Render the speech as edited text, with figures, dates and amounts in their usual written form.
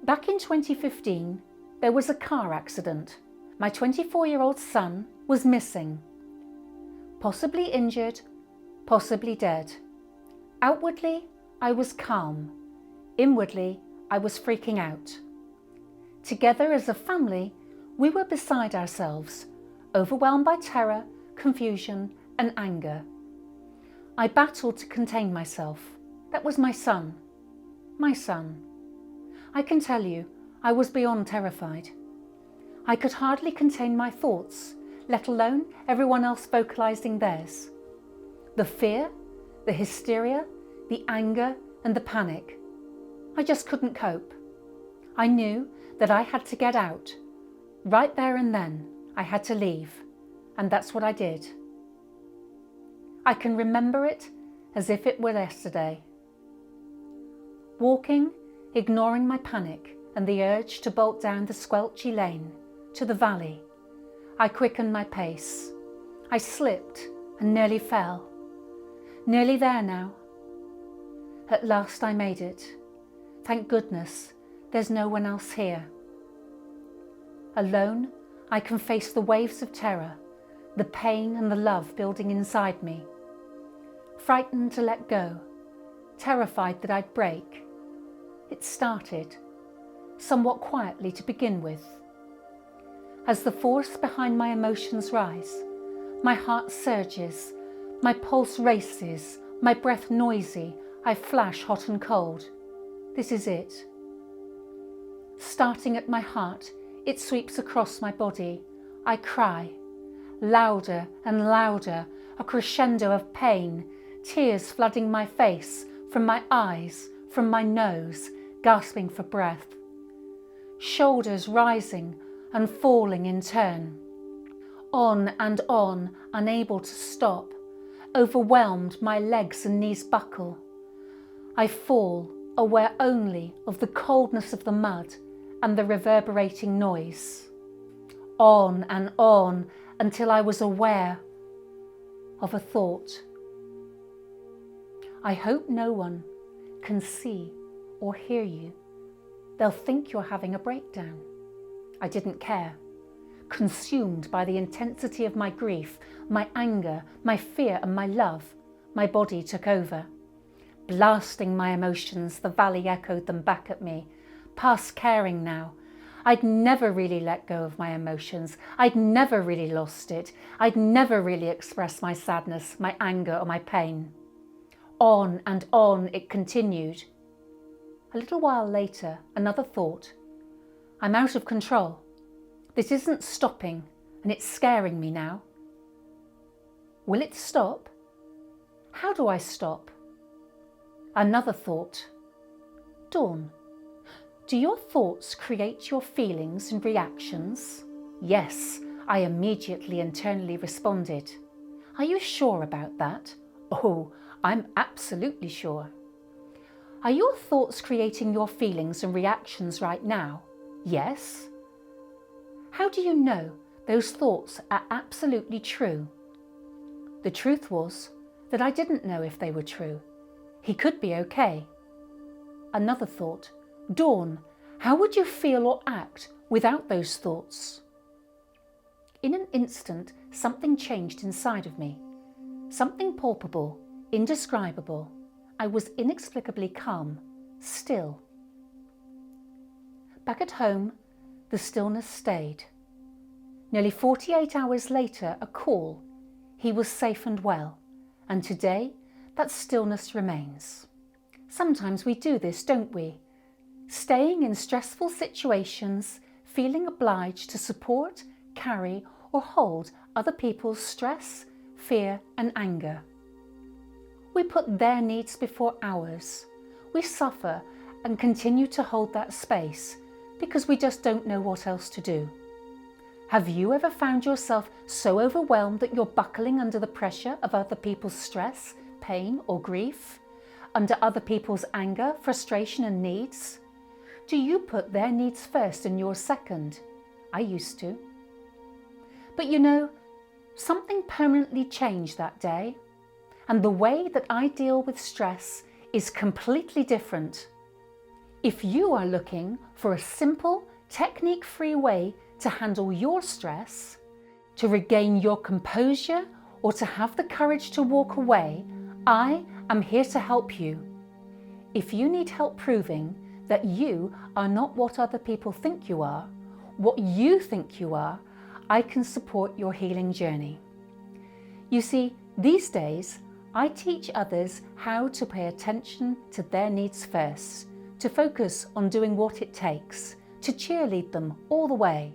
Back in 2015, there was a car accident. My 24-year-old son was missing. Possibly injured, possibly dead. Outwardly, I was calm. Inwardly, I was freaking out. Together as a family, we were beside ourselves, overwhelmed by terror, confusion, and anger. I battled to contain myself. That was my son. My son. I can tell you, I was beyond terrified. I could hardly contain my thoughts, let alone everyone else vocalizing theirs. The fear, the hysteria, the anger, and the panic. I just couldn't cope. I knew that I had to get out. Right there and then, I had to leave, and that's what I did. I can remember it as if it were yesterday. Walking, ignoring my panic and the urge to bolt down the squelchy lane to the valley, I quickened my pace. I slipped and nearly fell. Nearly there now. At last I made it. Thank goodness there's no one else here. Alone, I can face the waves of terror, the pain and the love building inside me. Frightened to let go, terrified that I'd break. It started, somewhat quietly to begin with. As the force behind my emotions rise, my heart surges, my pulse races, my breath noisy, I flash hot and cold. This is it. Starting at my heart, it sweeps across my body. I cry, louder and louder, a crescendo of pain, tears flooding my face, from my eyes, from my nose, gasping for breath. Shoulders rising and falling in turn. On and on, unable to stop. Overwhelmed, my legs and knees buckle. I fall, aware only of the coldness of the mud and the reverberating noise. On and on until I was aware of a thought. I hope no one can see or hear you. They'll think you're having a breakdown. I didn't care. Consumed by the intensity of my grief, my anger, my fear and my love, my body took over. Blasting my emotions, the valley echoed them back at me. Past caring now. I'd never really let go of my emotions. I'd never really lost it. I'd never really expressed my sadness, my anger or my pain. On and on it continued. A little while later, another thought. I'm out of control. This isn't stopping, and it's scaring me now. Will it stop? How do I stop? Another thought. Dawn, do your thoughts create your feelings and reactions? Yes, I immediately internally responded. Are you sure about that? Oh, I'm absolutely sure. Are your thoughts creating your feelings and reactions right now? Yes. How do you know those thoughts are absolutely true? The truth was that I didn't know if they were true. He could be okay. Another thought. Dawn, how would you feel or act without those thoughts? In an instant, something changed inside of me. Something palpable, indescribable. I was inexplicably calm, still. Back at home, the stillness stayed. Nearly 48 hours later, a call. He was safe and well, and today that stillness remains. Sometimes we do this, don't we? Staying in stressful situations, feeling obliged to support, carry or hold other people's stress, fear and anger. We put their needs before ours. We suffer and continue to hold that space because we just don't know what else to do. Have you ever found yourself so overwhelmed that you're buckling under the pressure of other people's stress, pain or grief? Under other people's anger, frustration and needs? Do you put their needs first and yours second? I used to. But you know, something permanently changed that day. And the way that I deal with stress is completely different. If you are looking for a simple, technique-free way to handle your stress, to regain your composure, or to have the courage to walk away, I am here to help you. If you need help proving that you are not what other people think you are, what you think you are, I can support your healing journey. You see, these days, I teach others how to pay attention to their needs first, to focus on doing what it takes, to cheerlead them all the way.